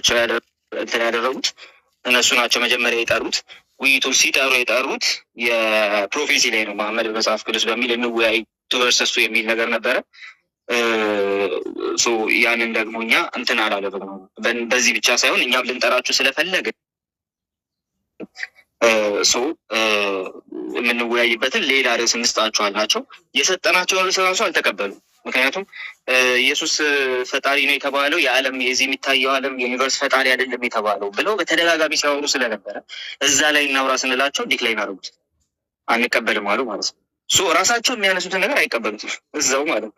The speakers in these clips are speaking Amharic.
ናቸው እንትን ያደረጉት እነሱ ናቸው መጀመሪያ የጠሩት። ውይይቱን ሲጠሩ የጠሩት የፕሮፌሲ ላይ ነው። መሐመድ በመጽሐፍ ቅዱስ በሚል እንወያይ ቱቨርሰሱ የሚል ነገር ነበረ። ያንን ደግሞ እኛ እንትን አላለብነው። በዚህ ብቻ ሳይሆን እኛም ልንጠራችሁ ስለፈለገ የምንወያይበትን ሌላ ርዕስ እንስጣችኋል ናቸው። የሰጠናቸውን ርዕስ ራሱ አልተቀበሉም። ምክንያቱም ኢየሱስ ፈጣሪ ነው የተባለው የዓለም የዚህ የሚታየው ዓለም የዩኒቨርስ ፈጣሪ አይደለም የተባለው ብለው በተደጋጋሚ ሲያወሩ ስለነበረ እዛ ላይ እናውራ ስንላቸው ዲክላይን አደረጉት። አንቀበልም አሉ ማለት ነው። ራሳቸው የሚያነሱትን ነገር አይቀበሉትም እዛው ማለት ነው።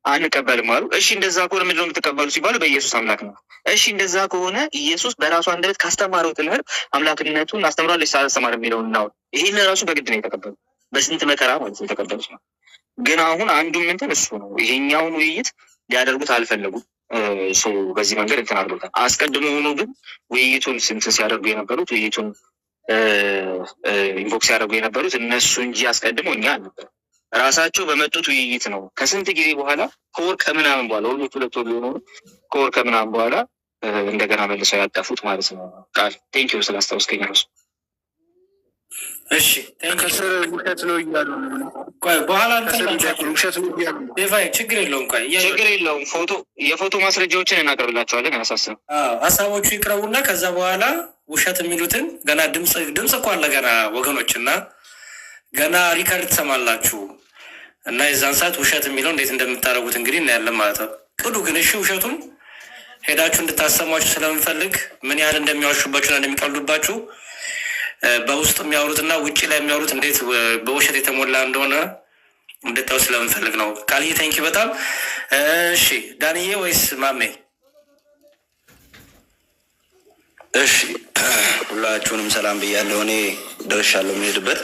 አንቀበልም አሉ። እሺ እንደዛ ከሆነ ምንድን ነው የምትቀበሉ ሲባሉ በኢየሱስ አምላክ ነው። እሺ እንደዛ ከሆነ ኢየሱስ በራሱ አንደበት ካስተማረው ትምህርት አምላክነቱን አስተምሯል ሳስተማር የሚለውን እናው ይሄን ራሱ በግድ ነው የተቀበሉ። በስንት መከራ ማለት ነው የተቀበሉት ነው። ግን አሁን አንዱ ምንትን እሱ ነው። ይሄኛውን ውይይት ሊያደርጉት አልፈለጉም። በዚህ መንገድ እንትን አድርጎታል። አስቀድሞ ሆኖ ግን ውይይቱን ስንት ሲያደርጉ የነበሩት ውይይቱን ኢንቮክስ ሲያደርጉ የነበሩት እነሱ እንጂ አስቀድሞ እኛ አልነበር። ራሳቸው በመጡት ውይይት ነው። ከስንት ጊዜ በኋላ ከወር ከምናምን በኋላ ሁለት ወር ሊሆኑ ከወር ከምናምን በኋላ እንደገና መልሰው ያጠፉት ማለት ነው። ቃል ቴንኪው ስላስታውስከኝ ነው። እሺ ከስር ውሸት ነው እያሉ በኋላ ውሸት ነው እያሉ ችግር የለውም። ችግር የለውም። የፎቶ ማስረጃዎችን እናቀርብላቸዋለን። ያሳስብ ሀሳቦቹ ይቅረቡና ከዛ በኋላ ውሸት የሚሉትን ገና ድምፅ እኮ አለ ገና ወገኖች እና ገና ሪከርድ ትሰማላችሁ እና የዛን ሰዓት ውሸት የሚለው እንዴት እንደምታደርጉት እንግዲህ እናያለን ማለት ነው። ቅዱ ግን እሺ ውሸቱን ሄዳችሁ እንድታሰሟችሁ ስለምንፈልግ ምን ያህል እንደሚዋሹባችሁና እንደሚቀልዱባችሁ በውስጥ የሚያወሩትና ውጭ ላይ የሚያወሩት እንዴት በውሸት የተሞላ እንደሆነ እንድታዩ ስለምንፈልግ ነው። ቃልዬ ታንኪ በጣም እሺ። ዳንዬ ወይስ ማሜ? እሺ ሁላችሁንም ሰላም ብያለሁ። እኔ ደርሻለሁ የሚሄድበት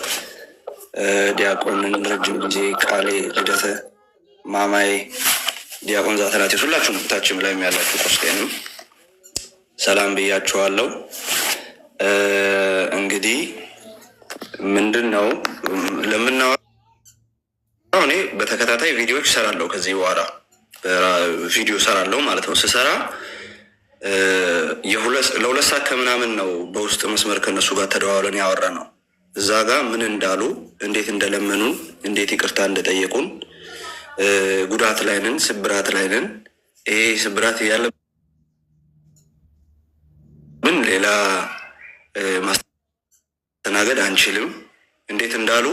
ዲያቆንን ረጅም ጊዜ ቃሌ ልደተ ማማዬ ዲያቆን ዛተናቴስ ሁላችሁንም ታችም ላይ ያላችሁ ክርስቲያንም ሰላም ብያችኋለሁ። እንግዲህ ምንድን ነው ለምናወራው እኔ በተከታታይ ቪዲዮዎች ሰራለሁ። ከዚህ በኋላ ቪዲዮ ሰራለሁ ማለት ነው። ስሰራ ለሁለት ሰዓት ከምናምን ነው በውስጥ መስመር ከነሱ ጋር ተደዋውለን ያወራ ነው። እዛ ጋር ምን እንዳሉ፣ እንዴት እንደለመኑን፣ እንዴት ይቅርታ እንደጠየቁን፣ ጉዳት ላይ ነን፣ ስብራት ላይ ነን። ይሄ ስብራት እያለ ምን ሌላ ማስተናገድ አንችልም። እንዴት እንዳሉ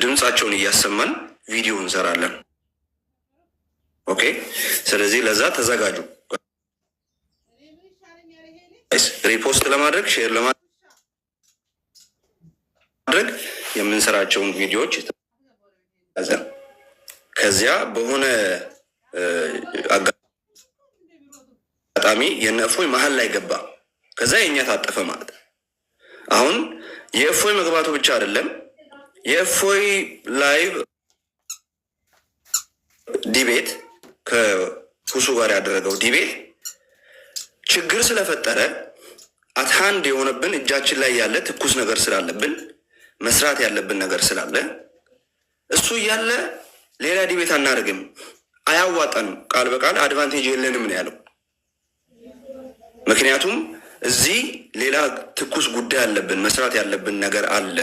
ድምፃቸውን እያሰማን ቪዲዮ እንሰራለን። ኦኬ። ስለዚህ ለዛ ተዘጋጁ። ሪፖስት ለማድረግ ሼር ለማድረግ የምንሰራቸውን ቪዲዮዎች ከዚያ በሆነ አጋጣሚ የእፎይ መሀል ላይ ገባ። ከዛ የእኛ ታጠፈ ማለት አሁን የእፎይ መግባቱ ብቻ አይደለም። የእፎይ ላይቭ ዲቤት ከሁሱ ጋር ያደረገው ዲቤት ችግር ስለፈጠረ አትሃንድ የሆነብን እጃችን ላይ ያለ ትኩስ ነገር ስላለብን መስራት ያለብን ነገር ስላለ እሱ እያለ ሌላ ዲቤት አናደርግም፣ አያዋጣንም። ቃል በቃል አድቫንቴጅ የለንም ነው ያለው። ምክንያቱም እዚህ ሌላ ትኩስ ጉዳይ አለብን፣ መስራት ያለብን ነገር አለ፣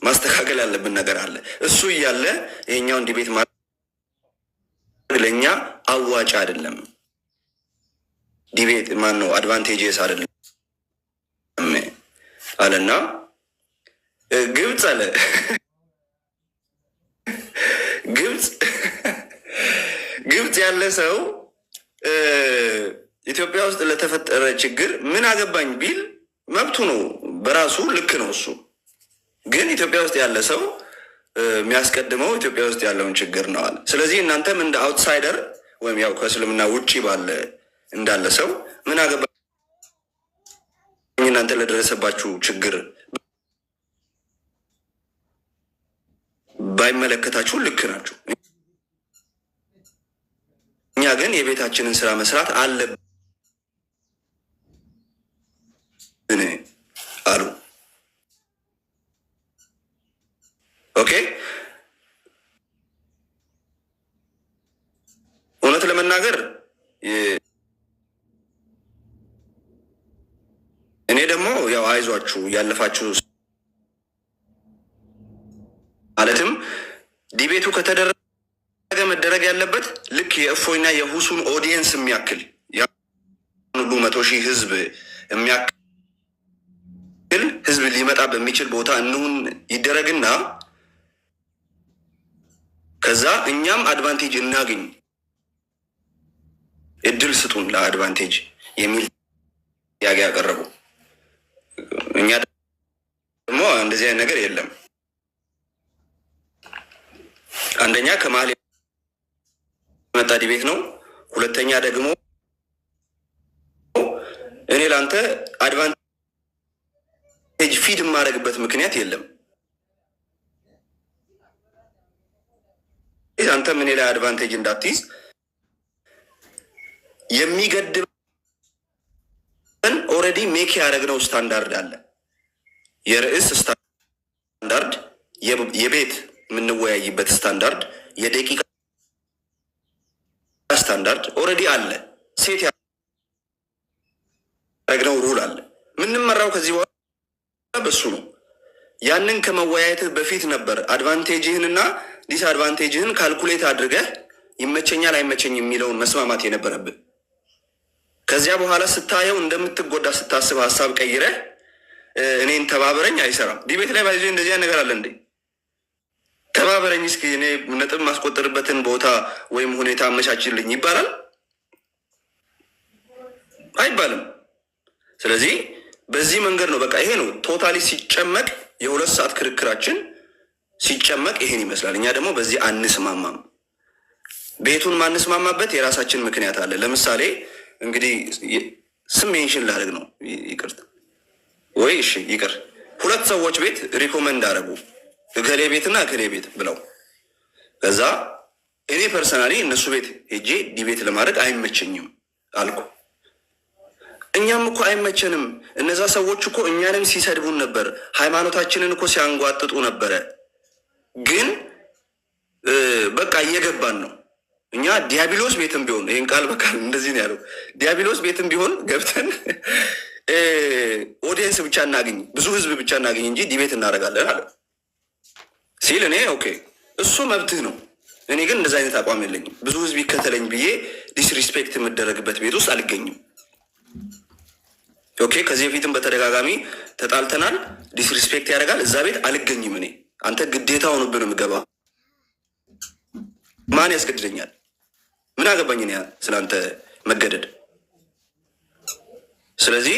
ማስተካከል ያለብን ነገር አለ። እሱ እያለ ይሄኛውን ዲቤት ማድረግ ለእኛ አዋጭ አይደለም። ዲቤት ማን ነው አድቫንቴጅስ አይደለም አለና ግብፅ አለ ግብፅ ያለ ሰው ኢትዮጵያ ውስጥ ለተፈጠረ ችግር ምን አገባኝ ቢል መብቱ ነው፣ በራሱ ልክ ነው። እሱ ግን ኢትዮጵያ ውስጥ ያለ ሰው የሚያስቀድመው ኢትዮጵያ ውስጥ ያለውን ችግር ነው አለ። ስለዚህ እናንተም እንደ አውትሳይደር ወይም ያው ከእስልምና ውጪ ባለ እንዳለ ሰው ምን አገባኝ እናንተ ለደረሰባችሁ ችግር ባይመለከታችሁ ልክ ናችሁ። እኛ ግን የቤታችንን ስራ መስራት አለብን አሉ። ኦኬ። እውነት ለመናገር ያው አይዟችሁ ያለፋችሁ ማለትም ዲቤቱ ከተደረገ መደረግ ያለበት ልክ የእፎይና የሁሱን ኦዲየንስ የሚያክል ሁሉ 100,000 ህዝብ የሚያክል ህዝብ ሊመጣ በሚችል ቦታ እንሁን ይደረግና ከዛ እኛም አድቫንቴጅ እናገኝ እድል ስጡን ለአድቫንቴጅ የሚል ጥያቄ ያቀረቡ። እኛ ደግሞ እንደዚህ አይነት ነገር የለም። አንደኛ ከመሀል የመጣ ዲቤት ነው። ሁለተኛ ደግሞ እኔ ለአንተ አድቫንቴጅ ፊድ የማደርግበት ምክንያት የለም። አንተም እኔ ላይ አድቫንቴጅ እንዳትይዝ የሚገድበን ኦልሬዲ ሜክ ያደረግነው ስታንዳርድ አለ። የርዕስ ስታንዳርድ፣ የቤት የምንወያይበት ስታንዳርድ፣ የደቂቃ ስታንዳርድ ኦልሬዲ አለ። ሴት ያደረግነው ሩል አለ። ምንመራው ከዚህ በኋላ በሱ ነው። ያንን ከመወያየትህ በፊት ነበር አድቫንቴጅህንና ዲስ አድቫንቴጅህን ካልኩሌት አድርገህ ይመቸኛል አይመቸኝ የሚለውን መስማማት የነበረብን። ከዚያ በኋላ ስታየው እንደምትጎዳ ስታስብ ሀሳብ ቀይረህ እኔን ተባበረኝ አይሰራም። ዲቤት ላይ ባይዞ እንደዚህ ነገር አለ እንዴ? ተባበረኝ እስኪ እኔ ነጥብ ማስቆጠርበትን ቦታ ወይም ሁኔታ አመቻችልኝ ይባላል? አይባልም። ስለዚህ በዚህ መንገድ ነው በቃ ይሄ ነው ቶታሊ ሲጨመቅ የ2 ሰዓት ክርክራችን ሲጨመቅ ይሄን ይመስላል። እኛ ደግሞ በዚህ አንስማማም። ቤቱን ማንስማማበት የራሳችን ምክንያት አለ። ለምሳሌ እንግዲህ ስም ሜንሽን ላደርግ ነው ይቅርታ ወይ እሺ ይቅር። 2 ሰዎች ቤት ሪኮመንድ አደረጉ እገሌ ቤትና እገሌ ቤት ብለው፣ ከዛ እኔ ፐርሰናሊ እነሱ ቤት ሄጄ ዲቤት ለማድረግ አይመቸኝም አልኩ። እኛም እኮ አይመቸንም። እነዛ ሰዎች እኮ እኛንም ሲሰድቡን ነበር፣ ሃይማኖታችንን እኮ ሲያንጓጥጡ ነበረ። ግን በቃ እየገባን ነው። እኛ ዲያብሎስ ቤትም ቢሆን ይህን ቃል በቃ እንደዚህ ነው ያለው፣ ዲያብሎስ ቤትም ቢሆን ገብተን ኦዲየንስ ብቻ እናገኝ፣ ብዙ ህዝብ ብቻ እናገኝ እንጂ ዲቤት እናደርጋለን አለ ሲል እኔ ኦኬ እሱ መብትህ ነው። እኔ ግን እንደዚ አይነት አቋም የለኝም። ብዙ ህዝብ ይከተለኝ ብዬ ዲስሪስፔክት የምደረግበት ቤት ውስጥ አልገኝም። ኦኬ ከዚህ በፊትም በተደጋጋሚ ተጣልተናል። ዲስሪስፔክት ያደርጋል እዛ ቤት አልገኝም። እኔ አንተ ግዴታ ሆኖብን የምገባ ማን ያስገድደኛል? ምን አገባኝ እኔ ስለአንተ መገደድ? ስለዚህ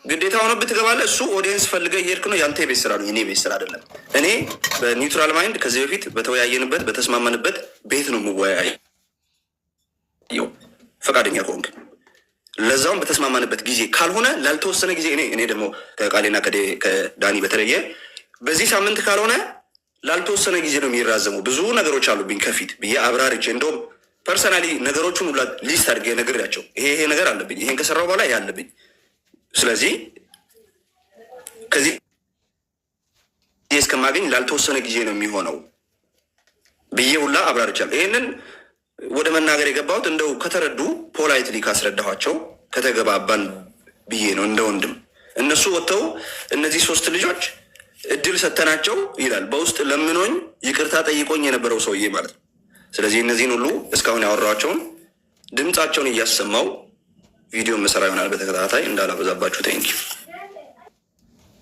ግዴታ ሆኖብህ ትገባለህ። እሱ ኦዲየንስ ፈልገህ እየሄድክ ነው። የአንተ የቤት ስራ ነው፣ የኔ ቤት ስራ አይደለም። እኔ በኒውትራል ማይንድ ከዚህ በፊት በተወያየንበት በተስማማንበት ቤት ነው የምወያየው። ፈቃደኛ ከሆንክ ለዛውም በተስማማንበት ጊዜ ካልሆነ ላልተወሰነ ጊዜ እኔ ደግሞ ከቃሌና ከዳኒ በተለየ በዚህ ሳምንት ካልሆነ ላልተወሰነ ጊዜ ነው የሚራዘሙ። ብዙ ነገሮች አሉብኝ ከፊት ብዬ አብራርቼ እንደውም ፐርሰናሊ ነገሮቹን ሁላ ሊስት አድርጌ ነግሬያቸው ይሄ ነገር አለብኝ፣ ይሄን ከሰራው በኋላ ይሄ አለብኝ። ስለዚህ ከዚህ እስከማገኝ ላልተወሰነ ጊዜ ነው የሚሆነው ብዬ ሁላ አብራርቻለሁ። ይሄንን ወደ መናገር የገባሁት እንደው ከተረዱ ፖላይትሊ ካስረዳኋቸው ከተገባባን ብዬ ነው እንደ ወንድም። እነሱ ወጥተው እነዚህ 3 ልጆች እድል ሰተናቸው ይላል በውስጥ ለምኖኝ ይቅርታ ጠይቆኝ የነበረው ሰውዬ ማለት ነው። ስለዚህ እነዚህን ሁሉ እስካሁን ያወራቸውን ድምፃቸውን እያሰማው ቪዲዮ መሰራ ይሆናል በተከታታይ እንዳላበዛባችሁ። ቴንኪው።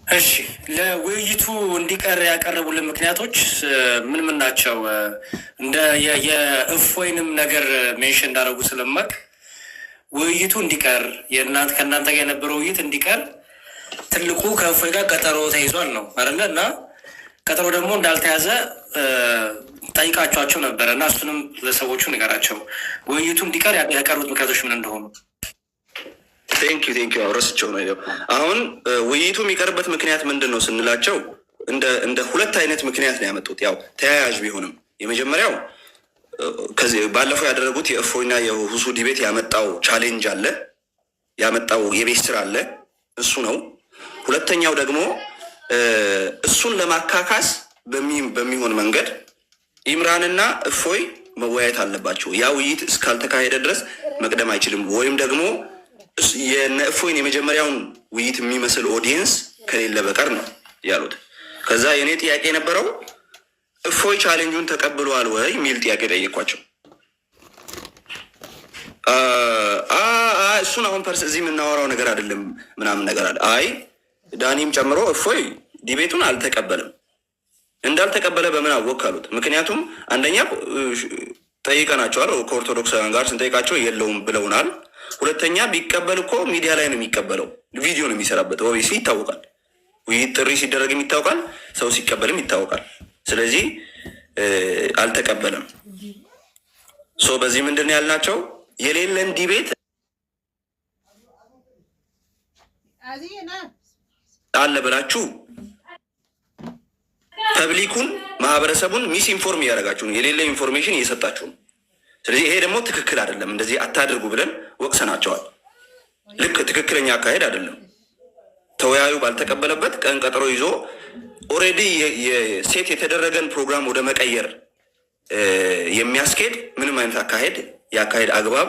እሺ ለውይይቱ እንዲቀር ያቀረቡልን ምክንያቶች ምን ምን ናቸው? እንደ የእፎይንም ነገር ሜንሽን እንዳደረጉ ስለማቅ ውይይቱ እንዲቀር ከእናንተ ጋር የነበረው ውይይት እንዲቀር ትልቁ ከእፎይ ጋር ቀጠሮ ተይዟል ነው አይደለ? እና ቀጠሮ ደግሞ እንዳልተያዘ ጠይቃቸዋቸው ነበረ እና እሱንም ለሰዎቹ ንገራቸው። ውይይቱ እንዲቀር ያቀሩት ምክንያቶች ምን እንደሆኑ። ቴንኪው ረስቸው ነው። አሁን ውይይቱ የሚቀርበት ምክንያት ምንድን ነው ስንላቸው እንደ 2 አይነት ምክንያት ነው ያመጡት። ያው ተያያዥ ቢሆንም የመጀመሪያው ከዚህ ባለፈው ያደረጉት የእፎይና የሁሱ ዲቤት ያመጣው ቻሌንጅ አለ፣ ያመጣው የቤት ስራ አለ፣ እሱ ነው። ሁለተኛው ደግሞ እሱን ለማካካስ በሚሆን መንገድ ኢምራንና እፎይ መወያየት አለባቸው። ያ ውይይት እስካልተካሄደ ድረስ መቅደም አይችልም። ወይም ደግሞ የእነ እፎይን የመጀመሪያውን ውይይት የሚመስል ኦዲየንስ ከሌለ በቀር ነው ያሉት። ከዛ የኔ ጥያቄ የነበረው እፎይ ቻሌንጁን ተቀብሏል ወይ የሚል ጥያቄ ጠየኳቸው። እሱን አሁን እዚህ የምናወራው ነገር አይደለም ምናምን ነገር አለ። አይ ዳኒም ጨምሮ እፎይ ዲቤቱን አልተቀበለም። እንዳልተቀበለ በምን አወቅ አሉት። ምክንያቱም አንደኛ ጠይቀናቸዋል፣ ከኦርቶዶክሳውያን ጋር ስንጠይቃቸው የለውም ብለውናል። ሁለተኛ ቢቀበል እኮ ሚዲያ ላይ ነው የሚቀበለው፣ ቪዲዮ ነው የሚሰራበት። ኦቢሲ ይታወቃል፣ ውይይት ጥሪ ሲደረግም ይታወቃል፣ ሰው ሲቀበልም ይታወቃል። ስለዚህ አልተቀበለም። በዚህ ምንድን ያልናቸው የሌለን ዲቤት አለ ብላችሁ ፐብሊኩን ማህበረሰቡን ሚስ ኢንፎርም እያደረጋችሁ ነው፣ የሌለ ኢንፎርሜሽን እየሰጣችሁ ነው። ስለዚህ ይሄ ደግሞ ትክክል አይደለም፣ እንደዚህ አታድርጉ ብለን ወቅሰናቸዋል። ልክ ትክክለኛ አካሄድ አይደለም። ተወያዩ ባልተቀበለበት ቀን ቀጠሮ ይዞ ኦልሬዲ የሴት የተደረገን ፕሮግራም ወደ መቀየር የሚያስኬድ ምንም አይነት አካሄድ የአካሄድ አግባብ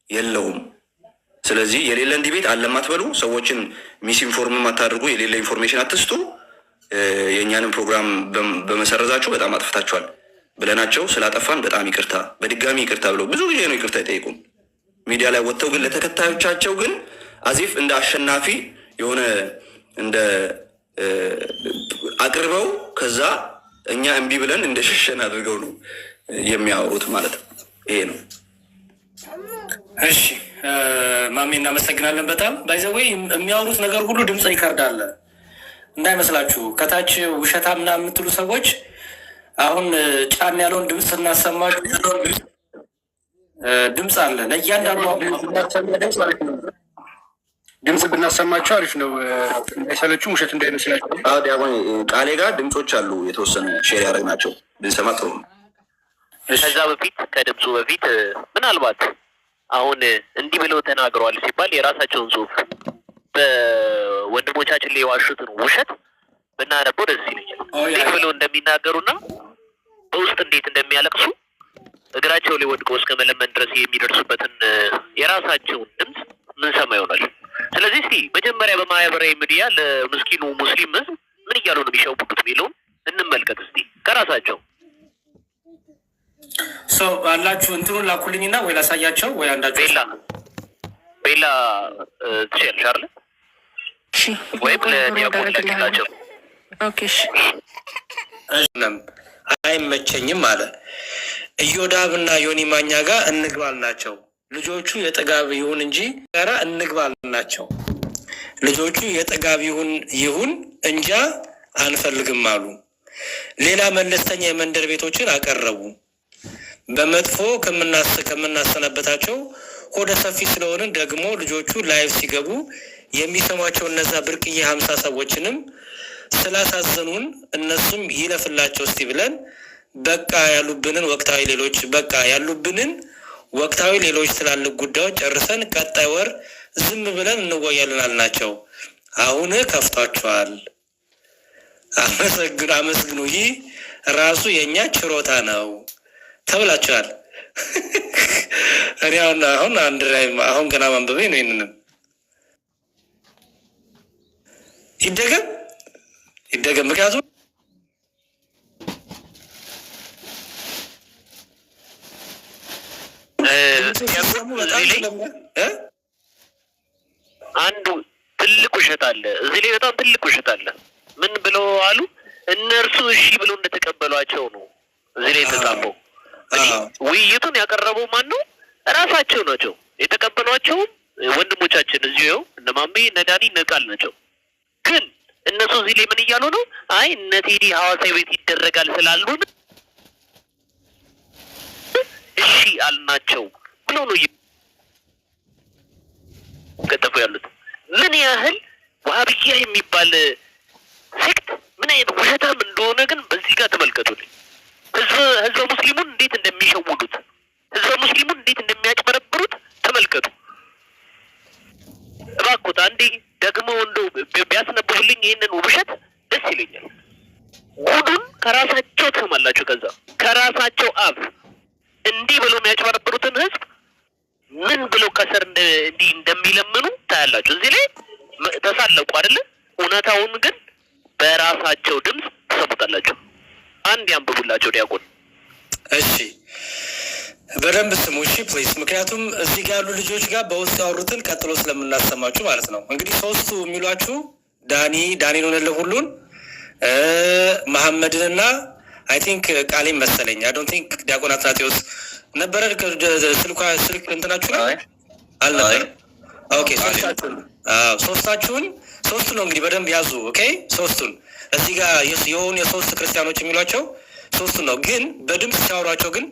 የለውም። ስለዚህ የሌለን ዲቤት አለማትበሉ፣ ሰዎችን ሚስ ኢንፎርም አታድርጉ፣ የሌለ ኢንፎርሜሽን አትስጡ፣ የእኛንም ፕሮግራም በመሰረዛችሁ በጣም አጥፍታችኋል ብለናቸው ስላጠፋን በጣም ይቅርታ፣ በድጋሚ ይቅርታ ብለው ብዙ ጊዜ ነው ይቅርታ ይጠይቁን። ሚዲያ ላይ ወጥተው ግን ለተከታዮቻቸው ግን አዚፍ እንደ አሸናፊ የሆነ እንደ አቅርበው ከዛ እኛ እምቢ ብለን እንደ ሸሸን አድርገው ነው የሚያወሩት ማለት ነው። ይሄ ነው። እሺ ማሜ እናመሰግናለን በጣም ባይዘወይ የሚያወሩት ነገር ሁሉ ድምፅ ሪከርድ አለ እንዳይመስላችሁ። ከታች ውሸታ ምናምን የምትሉ ሰዎች አሁን ጫን ያለውን ድምፅ ስናሰማችሁ ድምፅ አለ ለእያንዳንዱ ድምፅ ብናሰማቸው አሪፍ ነው። አይሰለችም፣ ውሸት እንዳይመስላቸው። ዲያቆን ቃሌ ጋር ድምፆች አሉ የተወሰነ ሼር ያደረግናቸው ብንሰማ ጥሩ ነው። ከዛ በፊት ከድምፁ በፊት ምናልባት አሁን እንዲህ ብለው ተናግረዋል ሲባል የራሳቸውን ጽሁፍ በወንድሞቻችን ላይ የዋሹትን ውሸት ብናነበው ደስ ይለኛል። እንዴት ብለው እንደሚናገሩና በውስጥ እንዴት እንደሚያለቅሱ እግራቸው ላይ ወድቀው እስከ መለመን ድረስ የሚደርሱበትን የራሳቸውን ድምፅ ምንሰማ ይሆናል። ስለዚህ እስቲ መጀመሪያ በማህበራዊ ሚዲያ ለምስኪኑ ሙስሊም ህዝብ ምን እያሉ ነው የሚሸውቡት የሚለውን እንመልከት እስቲ ከራሳቸው። ሰው አላችሁ እንትኑን ላኩልኝና ወይ ላሳያቸው ወይ አንዳቸው ቤላ ትሸርሽ አለ ወይም ለዲያቆን ላቸው። አይመቸኝም አለ ኢዮዳብና ዮኒ ማኛ ጋር እንግባል ናቸው። ልጆቹ የጥጋብ ይሁን እንጂ ጋራ እንግባል ናቸው። ልጆቹ የጥጋብ ይሁን እንጃ አንፈልግም አሉ። ሌላ መለስተኛ የመንደር ቤቶችን አቀረቡ። በመጥፎ ከምናሰናበታቸው ሆደ ሰፊ ስለሆነ ደግሞ ልጆቹ ላይቭ ሲገቡ የሚሰሟቸው እነዛ ብርቅዬ 50 ሰዎችንም ስላሳዘኑን እነሱም ይለፍላቸው እስቲ ብለን በቃ ያሉብንን ወቅታዊ ሌሎች ትላልቅ ጉዳዮች ጨርሰን ቀጣይ ወር ዝም ብለን እንወያለን አልናቸው። አሁን ከፍቷቸዋል። አመስግኑ። ይህ ራሱ የእኛ ችሮታ ነው ተብላችኋል። እኔ አሁን አንድ ላይ አሁን ገና ማንበቤ ነው። ይህንንም ይደገም ምክንያቱም አንዱ ትልቅ ውሸት አለ እዚህ ላይ፣ በጣም ትልቅ ውሸት አለ። ምን ብለው አሉ? እነርሱ እሺ ብለው እንደተቀበሏቸው ነው እዚህ ላይ የተጻፈው። ውይይቱን ያቀረበው ማን ነው? እራሳቸው ናቸው የተቀበሏቸው ወንድሞቻችን እዚሁ እነ ማሜ እነ ዳኒ እነ ቃል ናቸው። ግን እነሱ እዚህ ላይ ምን እያሉ ነው? አይ እነ ቴዲ ሐዋሳ ቤት ይደረጋል ስላሉን እሺ አልናቸው ብለው ነው እየቀጠፉ ያሉት። ምን ያህል ዋሃብያ የሚባል ሴክት ምን አይነት ውሸታም እንደሆነ ግን በዚህ ጋር ተመልከቱልኝ። ህዝበ ሙስሊሙን እንዴት እንደሚሸውዱት፣ ህዝበ ሙስሊሙን እንዴት እንደሚያጭበረብሩት ተመልከቱ። እባክዎት አንዴ ደግሞ እንደው ቢያስነብቡልኝ ይህንን ውብሸት ደስ ይለኛል። ጉዱን ከራሳቸው ትሰማላችሁ። ከዛ ከራሳቸው አፍ እንዲህ ብለው የሚያጭበረብሩትን ህዝብ ምን ብለው ከስር እንዲህ እንደሚለምኑ ታያላችሁ። እዚህ ላይ ተሳለቁ አይደለ? እውነታውን ግን በራሳቸው ድምፅ ትሰሙታላችሁ። አንድ ያንብቡላቸው ዲያቆን። እሺ በደንብ ስሙ እሺ ፕሊስ። ምክንያቱም እዚህ ጋር ያሉ ልጆች ጋር በውስጥ ያወሩትን ቀጥሎ ስለምናሰማችሁ ማለት ነው። እንግዲህ ሶስቱ የሚሏችሁ ዳኒን ሆነለ ሁሉን መሐመድንና አይ ቲንክ ቃሌም መሰለኝ አይ ዶንት ቲንክ ዲያቆን አትናቴዎስ ነበረ ስልክ እንትናችሁ ላይ አልነበር። ኦኬ ሶስታችሁን ሶስቱ ነው እንግዲህ በደንብ ያዙ። ኦኬ ሶስቱን እዚህ ጋር የሆኑ የሶስት ክርስቲያኖች የሚሏቸው ሶስቱ ነው፣ ግን በድምፅ ሲያወሯቸው ግን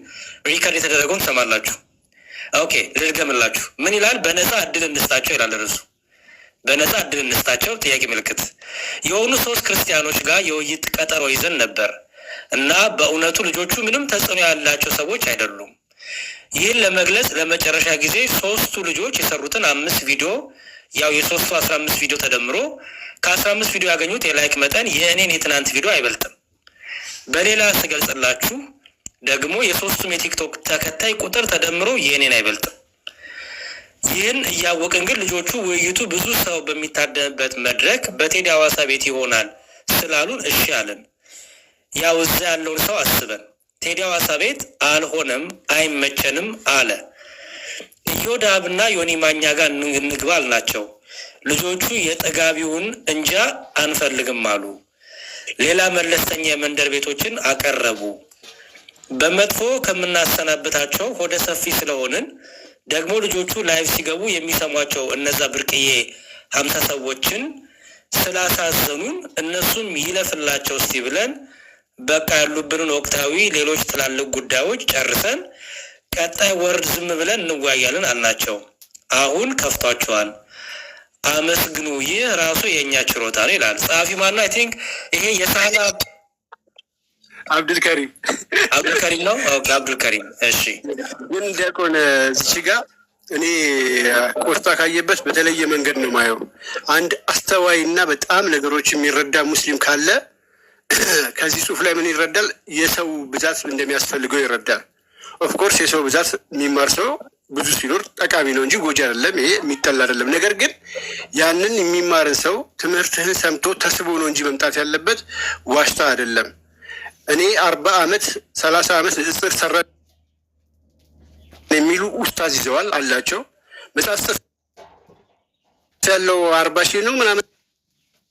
ሪከርድ የተደረገውን ትሰማላችሁ። ኦኬ ልድገምላችሁ። ምን ይላል? በነፃ እድል እንስጣቸው ይላል ርዕሱ። በነፃ እድል እንስጣቸው ጥያቄ ምልክት። የሆኑ ሶስት ክርስቲያኖች ጋር የውይይት ቀጠሮ ይዘን ነበር እና በእውነቱ ልጆቹ ምንም ተጽዕኖ ያላቸው ሰዎች አይደሉም። ይህን ለመግለጽ ለመጨረሻ ጊዜ ሶስቱ ልጆች የሰሩትን 5 ቪዲዮ ያው የሶስቱ 15 ቪዲዮ ተደምሮ ከ15 ቪዲዮ ያገኙት የላይክ መጠን የእኔን የትናንት ቪዲዮ አይበልጥም። በሌላ ስገልጽላችሁ ደግሞ የሶስቱም የቲክቶክ ተከታይ ቁጥር ተደምሮ የእኔን አይበልጥም። ይህን እያወቅን ግን ልጆቹ ውይይቱ ብዙ ሰው በሚታደምበት መድረክ በቴዲ ሐዋሳ ቤት ይሆናል ስላሉን እሺ አለን። ያው እዛ ያለውን ሰው አስበን ቴዲ ሐዋሳ ቤት አልሆነም አይመቸንም አለ። ኢዮዳብና ዮኒ ማኛ ጋር እንግባ አልናቸው። ልጆቹ የጠጋቢውን እንጃ አንፈልግም አሉ። ሌላ መለስተኛ የመንደር ቤቶችን አቀረቡ። በመጥፎ ከምናሰናብታቸው ሆደ ሰፊ ስለሆንን ደግሞ ልጆቹ ላይቭ ሲገቡ የሚሰሟቸው እነዛ ብርቅዬ 50 ሰዎችን ስላሳዘኑን እነሱም ይለፍላቸው እስቲ ብለን በቃ ያሉብንን ወቅታዊ ሌሎች ትላልቅ ጉዳዮች ጨርሰን ቀጣይ ወርድ ዝም ብለን እንወያያለን አልናቸው። አሁን ከፍቷቸዋል፣ አመስግኑ። ይህ ራሱ የእኛ ችሮታ ነው ይላል ጸሐፊ ማነው? አይ ቲንክ ይሄ የሳላ አብዱልከሪም ነው። አብዱልከሪም እሺ። ግን ዲያቆን እዚህ ጋር እኔ ቆርጣ ካየበት በተለየ መንገድ ነው ማየው። አንድ አስተዋይ እና በጣም ነገሮች የሚረዳ ሙስሊም ካለ ከዚህ ጽሁፍ ላይ ምን ይረዳል? የሰው ብዛት እንደሚያስፈልገው ይረዳል። ኦፍኮርስ የሰው ብዛት የሚማር ሰው ብዙ ሲኖር ጠቃሚ ነው እንጂ ጎጂ አይደለም። ይሄ የሚጠላ አይደለም። ነገር ግን ያንን የሚማርን ሰው ትምህርትህን ሰምቶ ተስቦ ነው እንጂ መምጣት ያለበት ዋሽታ አይደለም። እኔ 40 ዓመት 30 ዓመት ንጽጽር ሰራ የሚሉ ኡስታዝ ይዘዋል አላቸው። መጽሐፍ ያለው 40 ሺህ ነው ምናምን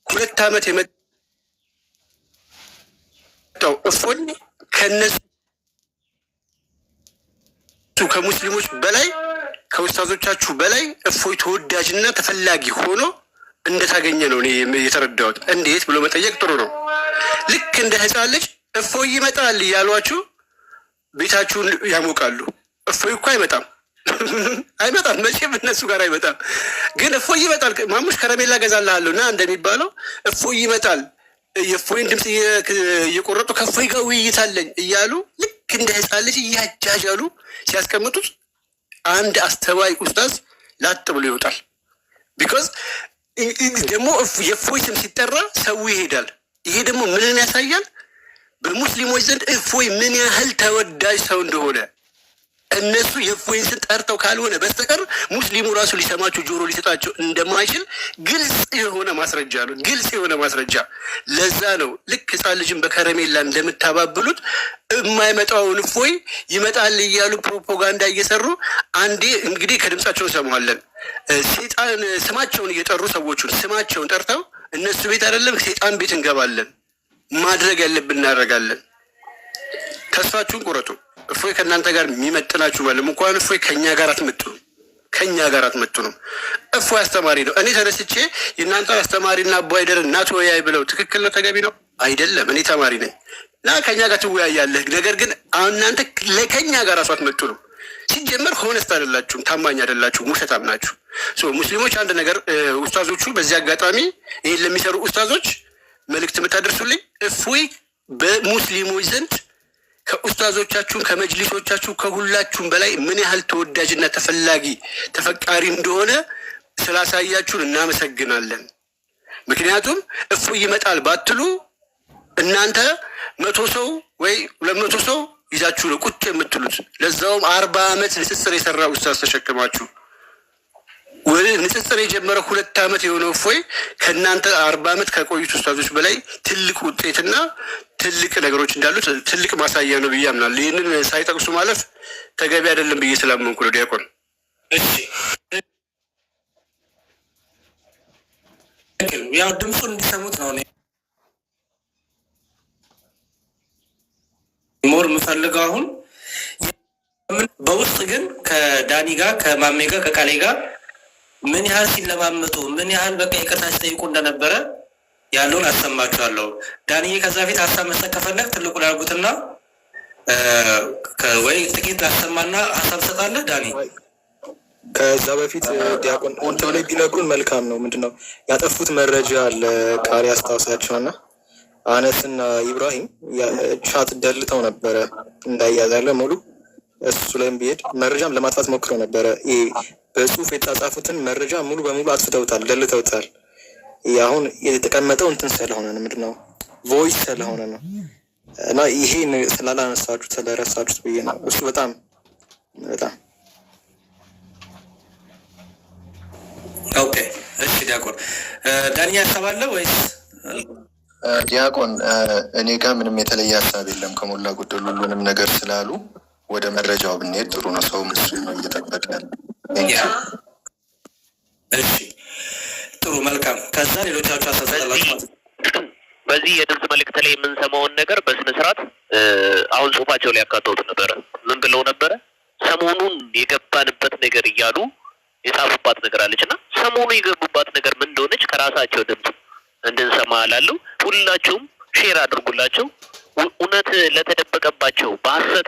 2 ዓመት የመጣው እፎይ ከነሱ ከሙስሊሞች በላይ ከኡስታዞቻችሁ በላይ እፎይ ተወዳጅና ተፈላጊ ሆኖ እንደታገኘ ነው እኔ የተረዳሁት። እንዴት ብሎ መጠየቅ ጥሩ ነው። ልክ እንደ ሕፃን ልጅ እፎይ ይመጣል እያሏችሁ ቤታችሁን ያሞቃሉ። እፎይ እኮ አይመጣም አይመጣም፣ መቼም እነሱ ጋር አይመጣም። ግን እፎይ ይመጣል። ማሙሽ ከረሜላ ገዛልሃለሁ እና እንደሚባለው እፎይ ይመጣል። የእፎይን ድምፅ እየቆረጡ ከእፎይ ጋር ውይይት አለኝ እያሉ ልክ እንደ ሕፃን ልጅ እያጃጃሉ ሲያስቀምጡት አንድ አስተዋይ ኡስታዝ ላጥ ብሎ ይወጣል። ቢኮዝ ደግሞ የእፎይ ስም ሲጠራ ሰው ይሄዳል። ይሄ ደግሞ ምንን ያሳያል? በሙስሊሞች ዘንድ እፎይ ምን ያህል ተወዳጅ ሰው እንደሆነ። እነሱ የእፎይን ስም ጠርተው ካልሆነ በስተቀር ሙስሊሙ ራሱ ሊሰማቸው ጆሮ ሊሰጣቸው እንደማይችል ግልጽ የሆነ ማስረጃ ነው። ግልጽ የሆነ ማስረጃ። ለዛ ነው ልክ ሕፃን ልጅን በከረሜላ እንደምታባብሉት የማይመጣውን እፎይ ይመጣል እያሉ ፕሮፓጋንዳ እየሰሩ አንዴ እንግዲህ ከድምጻቸው እንሰማዋለን። ሴጣን ስማቸውን እየጠሩ ሰዎቹን ስማቸውን ጠርተው እነሱ ቤት አይደለም ሴጣን ቤት እንገባለን፣ ማድረግ ያለብን እናደርጋለን። ተስፋችሁን ቁረጡ። እፎይ ከእናንተ ጋር የሚመጥናችሁ ማለም እንኳን እፎይ ከእኛ ጋር አትመጥኑም፣ ከእኛ ጋር አትመጥኑም። እፎይ አስተማሪ ነው። እኔ ተነስቼ የእናንተ አስተማሪና አቦይደር እናት ወያይ ብለው ትክክል ነው ተገቢ ነው አይደለም። እኔ ተማሪ ነኝ እና ከእኛ ጋር ትወያያለህ። ነገር ግን እናንተ ከእኛ ጋር ራሱ አትመጥኑም። ሲጀመር ሆነስት አይደላችሁም፣ ታማኝ አይደላችሁም፣ ውሸታም ናችሁ። ሙስሊሞች አንድ ነገር ኡስታዞቹ፣ በዚህ አጋጣሚ ይህን ለሚሰሩ ኡስታዞች መልእክት የምታደርሱልኝ እፎይ በሙስሊሞች ዘንድ ከኡስታዞቻችሁን ከመጅሊሶቻችሁ ከሁላችሁም በላይ ምን ያህል ተወዳጅና ተፈላጊ ተፈቃሪ እንደሆነ ስላሳያችሁን እናመሰግናለን። ምክንያቱም እፎይ ይመጣል ባትሉ እናንተ 100 ሰው ወይ 200 ሰው ይዛችሁ ነው ቁጭ የምትሉት። ለዛውም 40 ዓመት ንጽጽር የሰራ ኡስታዝ ተሸክማችሁ ንጽጽር የጀመረ 2 ዓመት የሆነው እፎይ ከእናንተ 40 ዓመት ከቆዩት ኡስታዞች በላይ ትልቅ ውጤትና ትልቅ ነገሮች እንዳሉት ትልቅ ማሳያ ነው ብዬ አምናለሁ። ይህንን ሳይጠቅሱ ማለፍ ተገቢ አይደለም ብዬ ስላመንኩ ነው። ዲያቆን ያው ድምፁን እንዲሰሙት ነው ሞር የምፈልገው። አሁን በውስጥ ግን ከዳኒ ጋር ከማሜ ጋር ከቃሌ ጋር ምን ያህል ሲለማመጡ ምን ያህል በቃ ይቅርታ ሲጠይቁ እንደነበረ ያለውን አሰማችኋለሁ። ዳኒ ከዛ ፊት ሀሳብ መስጠት ከፈለግ ትልቁ ላርጉትና ወይ ጥቂት ላሰማና ሀሳብ ትሰጣለህ ዳኒ። ከዛ በፊት ዲያቆን አንተው ላይ ቢነግሩን መልካም ነው። ምንድነው ያጠፉት መረጃ አለ ቃሪ አስታውሳቸውና አነስና ኢብራሂም ሻት ደልተው ነበረ እንዳያዛለ ሙሉ እሱ ላይም ቢሄድ መረጃም ለማጥፋት ሞክረው ነበረ። በጽሁፍ የተጻጻፉትን መረጃ ሙሉ በሙሉ አጥፍተውታል፣ ደልተውታል። አሁን የተቀመጠው እንትን ስለሆነ ነው ምንድነው ቮይስ ስለሆነ ነው እና ይሄን ስላላነሳችሁት ስለረሳችሁት ብዬ ነው። እሱ በጣም ኦኬ። እሺ ዲያቆን ዳኒ ያሰባለ ወይስ? ዲያቆን እኔ ጋር ምንም የተለየ ሀሳብ የለም። ከሞላ ጎደል ሁሉንም ነገር ስላሉ ወደ መረጃው ብንሄድ ጥሩ ነው። ሰው እሱ ነው እየጠበቀ ያለ። እሺ ጥሩ መልካም። ከዛ ሌሎቻችሁ አሳሰላችሁ በዚህ የድምፅ መልእክት ላይ የምንሰማውን ነገር በስነ ስርዓት አሁን ጽሁፋቸው ላይ ያካተውት ነበረ። ምን ብለው ነበረ? ሰሞኑን የገባንበት ነገር እያሉ የጻፉባት ነገር አለች እና ሰሞኑ የገቡባት ነገር ምን እንደሆነች ከራሳቸው ድምፅ እንድንሰማ ላሉ ሁላችሁም ሼር አድርጉላቸው። እውነት ለተደበቀባቸው በሀሰት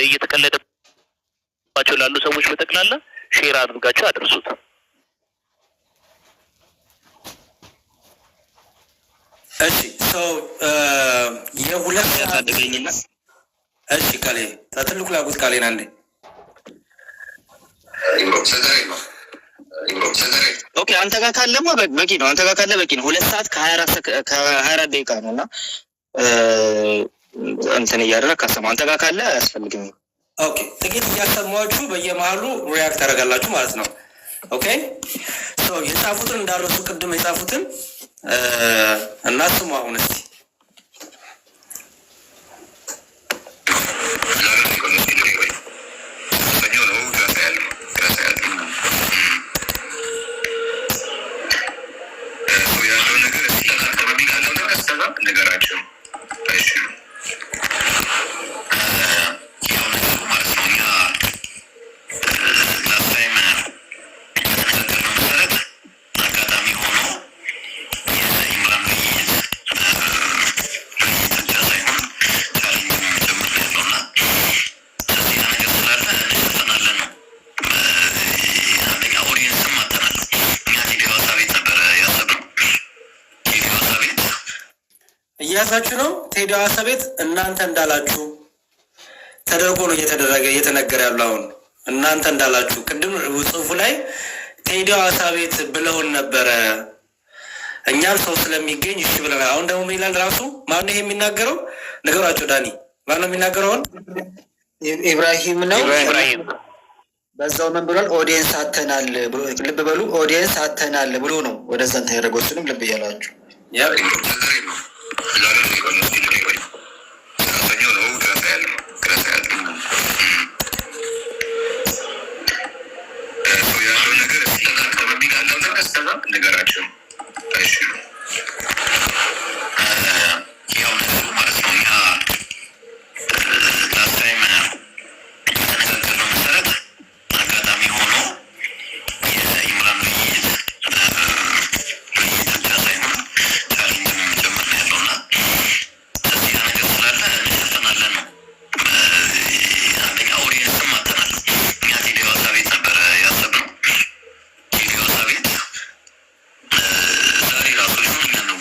እየተቀለደባቸው ላሉ ሰዎች በጠቅላላ ሼር አድርጋቸው አድርሱት። እሺ ሰው የሁለት ያሳደገኝና እሺ ቃሌ ትልቁ ላጉት ቃሌን አንዴ ኦኬ አንተ ጋር ካለማ በቂ ነው። አንተ ጋር ካለ በቂ ነው። 2 ሰዓት ከ24 ደቂቃ ነው እና እንትን እያደረግህ ካሰማ አንተ ጋር ካለ አያስፈልግም። ኦኬ ጥቂት እያሰማችሁ በየመሀሉ ሪያክት ታደርጋላችሁ ማለት ነው። ኦኬ ሶ የጻፉትን እንዳረሱ ቅድም የጻፉትን እናስሙ አሁን እስቲ ነገራቸው እያዛችሁ ነው። ቴዲ ሐዋሳ ቤት እናንተ እንዳላችሁ ተደርጎ ነው እየተነገረ ያለው። አሁን እናንተ እንዳላችሁ ቅድም ጽሁፉ ላይ ቴዲ ሐዋሳ ቤት ብለውን ነበረ። እኛም ሰው ስለሚገኝ እሺ ብለናል። አሁን ደግሞ ምን ይላል ራሱ? ማነው ይሄ የሚናገረው? ነገራቸው ዳኒ ማነው የሚናገረው? አሁን ኢብራሂም ነው። ኢብራሂም በዛው ምን ብሏል? ኦዲየንስ አተናል። ልብ በሉ ኦዲየንስ አተናል ብሎ ነው ወደዛ እንትን ያደረገው። እሱንም ልብ እያላችሁ ነገራቸው ያው ነገሩ ማለት ነው። እኛ ላስታይም የተነጋገርነው መሰረት አጋጣሚ ሆኖ የኢምራን ውይይት ብቻ ሳይሆን ቻሌንጅም ጭምር ነው ያለው እና እዚህ ነገር ስላለ እንሸፈናለን ነው። አንደኛ ኦዲየንስም አተናል። እኛ ቴዲ ሐዋሳ ቤት ነበረ ያሰብነው። ቴዲ ሐዋሳ ቤት ዛሬ ራሱ ሆን እኛ ነው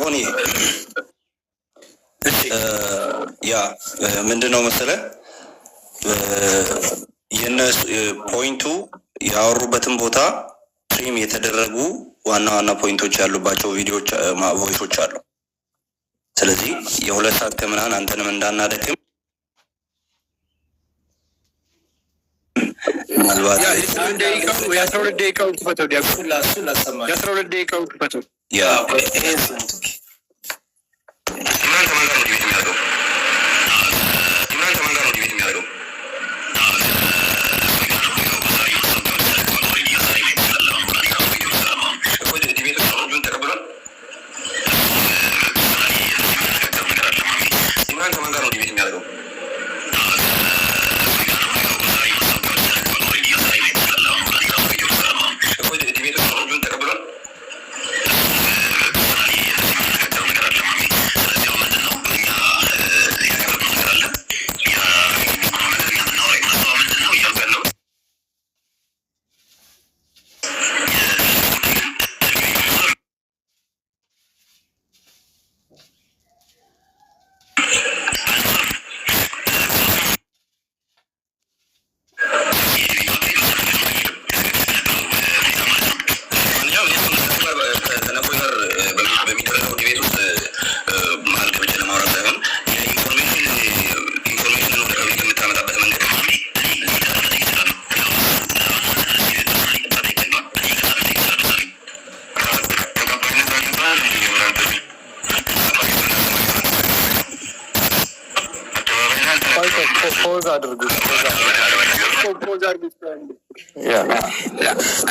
ዲያቆን ያ ምንድነው መሰለህ የነሱ ፖይንቱ ያወሩበትን ቦታ ትሪም የተደረጉ ዋና ዋና ፖይንቶች ያሉባቸው ቪዲዮዎች ቮይሶች አሉ። ስለዚህ የ2 ሰዓት ከምናምን አንተንም እንዳናደክም ምናልባት የ12 ደቂቃውን ክፈተው ዲያቆን የ12 ደቂቃውን ክፈተው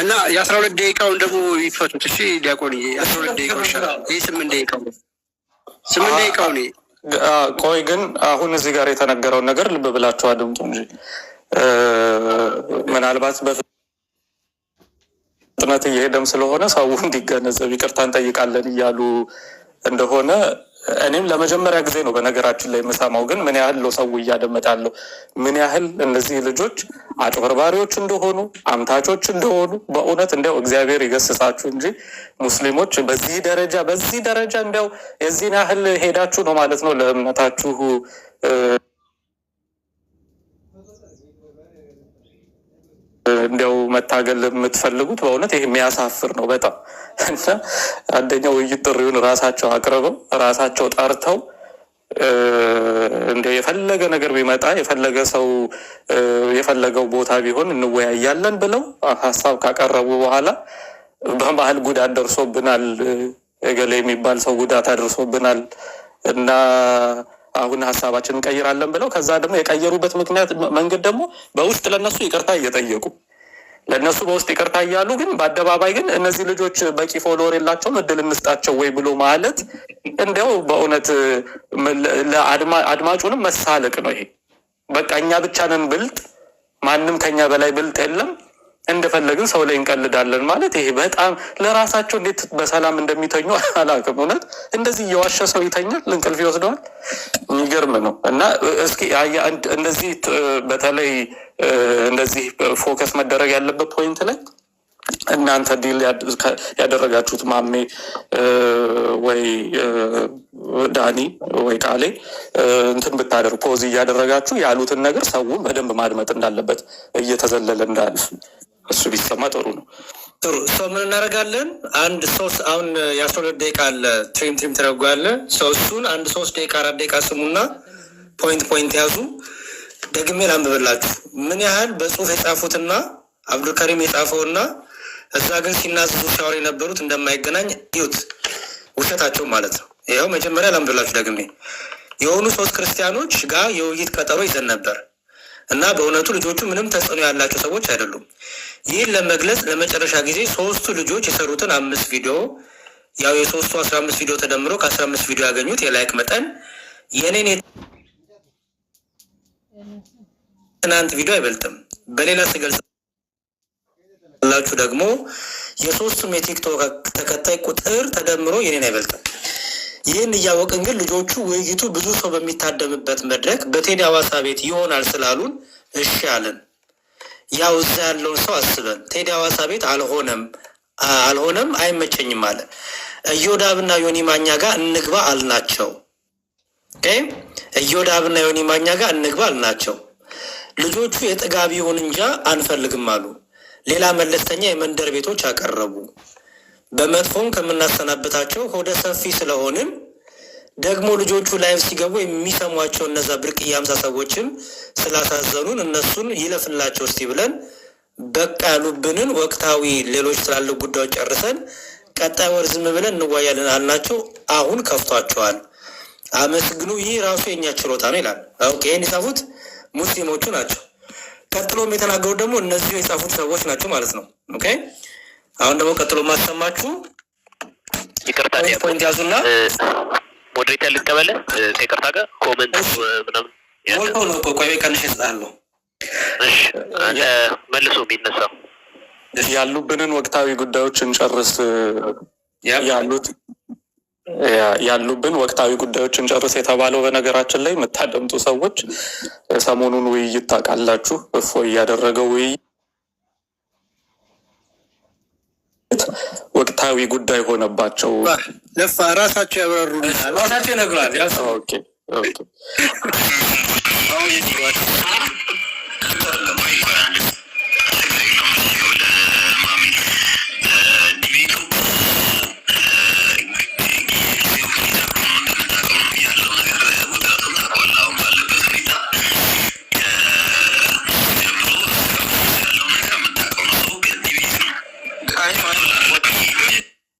እና የ12 ደቂቃውን ደግሞ ይፈቱት። እሺ ዲያቆን 12 ደቂቃው ይሻላል። ይህ 8 ደቂቃው 8 ደቂቃው ነው። ቆይ ግን አሁን እዚህ ጋር የተነገረውን ነገር ልብ ብላችሁ አድምጡ እንጂ ምናልባት በፍጥነት እየሄደም ስለሆነ ሰው እንዲገነዘብ ይቅርታ እንጠይቃለን እያሉ እንደሆነ እኔም ለመጀመሪያ ጊዜ ነው በነገራችን ላይ የምሰማው። ግን ምን ያህል ነው ሰው እያደመጠ ያለው? ምን ያህል እነዚህ ልጆች አጭበርባሪዎች እንደሆኑ አምታቾች እንደሆኑ በእውነት እንዲያው እግዚአብሔር ይገስጻችሁ እንጂ ሙስሊሞች በዚህ ደረጃ እንዲያው የዚህን ያህል ሄዳችሁ ነው ማለት ነው ለእምነታችሁ እንዲያው መታገል የምትፈልጉት። በእውነት ይህ የሚያሳፍር ነው በጣም እና አንደኛው ውይይት ጥሪውን ራሳቸው አቅርበው ራሳቸው ጠርተው እንደ የፈለገ ነገር ቢመጣ የፈለገ ሰው የፈለገው ቦታ ቢሆን እንወያያለን ብለው ሀሳብ ካቀረቡ በኋላ በመሀል ጉዳት ደርሶብናል፣ እገሌ የሚባል ሰው ጉዳት አድርሶብናል እና አሁን ሀሳባችን እንቀይራለን ብለው ከዛ ደግሞ የቀየሩበት መንገድ ደግሞ በውስጥ ለነሱ ይቅርታ እየጠየቁ ለነሱ በውስጥ ይቅርታ እያሉ ግን በአደባባይ ግን እነዚህ ልጆች በቂ ፎሎወር የላቸውም እድል እንስጣቸው ወይ ብሎ ማለት እንዲያው በእውነት አድማጩንም መሳለቅ ነው። ይሄ በቃ እኛ ብቻ ነን ብልጥ፣ ማንም ከኛ በላይ ብልጥ የለም፣ እንደፈለግን ሰው ላይ እንቀልዳለን ማለት ይሄ በጣም ለራሳቸው እንዴት በሰላም እንደሚተኙ አላውቅም። እውነት እንደዚህ እየዋሸ ሰው ይተኛል? እንቅልፍ ይወስደዋል? የሚገርም ነው። እና እስኪ እንደዚህ በተለይ እንደዚህ ፎከስ መደረግ ያለበት ፖይንት ላይ እናንተ ዲል ያደረጋችሁት ማሜ ወይ ዳኒ ወይ ቃሌ እንትን ብታደርግ ፖዝ እያደረጋችሁ ያሉትን ነገር ሰውን በደንብ ማድመጥ እንዳለበት እየተዘለለ እንዳለ እሱ ቢሰማ ጥሩ ነው። ጥሩ ሰው ምን እናደርጋለን? አንድ ሶስት አሁን የ12 ደቂቃ አለ ትሪም ተደርጎ ያለ ሰው እሱን አንድ 3 ደቂቃ 4 ደቂቃ ስሙና ፖይንት ያዙ። ደግሜ ላንብብላችሁ ምን ያህል በጽሁፍ የጻፉትና አብዱልከሪም የጻፈውና እዛ ግን ሲናዝዙ ሲያወሩ የነበሩት እንደማይገናኝ እዩት። ውሸታቸው ማለት ነው። ይኸው መጀመሪያ ላንብብላችሁ ደግሜ። የሆኑ 3 ክርስቲያኖች ጋር የውይይት ቀጠሮ ይዘን ነበር እና በእውነቱ ልጆቹ ምንም ተጽዕኖ ያላቸው ሰዎች አይደሉም። ይህን ለመግለጽ ለመጨረሻ ጊዜ 3ቱ ልጆች የሰሩትን 5 ቪዲዮ ያው የ3ቱ 15 ቪዲዮ ተደምሮ ከ15 ቪዲዮ ያገኙት የላይክ መጠን የኔን ትናንት ቪዲዮ አይበልጥም። በሌላ ስገልጽላችሁ ደግሞ የ3ቱም የቲክቶክ ተከታይ ቁጥር ተደምሮ የኔን አይበልጥም። ይህን እያወቅን ግን ልጆቹ ውይይቱ ብዙ ሰው በሚታደምበት መድረክ በቴዲ ሐዋሳ ቤት ይሆናል ስላሉን እሺ አለን። ያው እዛ ያለውን ሰው አስበን ቴዲ ሐዋሳ ቤት አልሆነም አይመቸኝም አለ ኢዮዳብና ዮኒ ማኛ ጋር እንግባ አልናቸው። ኢዮዳብና ዮኒ ማኛ ጋር እንግባ አልናቸው። ልጆቹ የጥጋብ ይሁን እንጃ አንፈልግም አሉ። ሌላ መለስተኛ የመንደር ቤቶች አቀረቡ። በመጥፎም ከምናሰናበታቸው ሆደ ሰፊ ስለሆንን ደግሞ ልጆቹ ላይቭ ሲገቡ የሚሰሟቸው እነዛ ብርቅዬ 50 ሰዎችም ስላሳዘኑን እነሱን ይለፍላቸው እስቲ ብለን በቃ ያሉብንን ወቅታዊ ሌሎች ትላልቅ ጉዳዮች ጨርሰን ቀጣይ ወር ዝም ብለን እንዋያለን አልናቸው። አሁን ከፍቷቸዋል። አመስግኑ፣ ይህ ራሱ የኛ ችሎታ ነው ይላል። ኦኬ፣ ይህን የጻፉት ሙስሊሞቹ ናቸው። ቀጥሎም የተናገሩት ደግሞ እነዚሁ የጻፉት ሰዎች ናቸው ማለት ነው። ኦኬ፣ አሁን ደግሞ ቀጥሎ ማሰማችሁ ይቅርታ ፖይንት ያዙና ሞዴሬተር ልቀበለ ከይቅርታ ጋር ኮመንት ምናምን ሞልቶ ነው። ቆይ ቀንሽ እሰጥሃለሁ። እሺ፣ መልሶ የሚነሳው ያሉብንን ወቅታዊ ጉዳዮች እንጨርስ። ያሉብን ወቅታዊ ጉዳዮች እንጨርስ የተባለው በነገራችን ላይ የምታደምጡ ሰዎች ሰሞኑን ውይይት ታውቃላችሁ። እፎይ ያደረገው ውይይት ወቅታዊ ጉዳይ ሆነባቸው። ለፋ ራሳቸው ያብራሩልናል፣ ራሳቸው ይነግራል።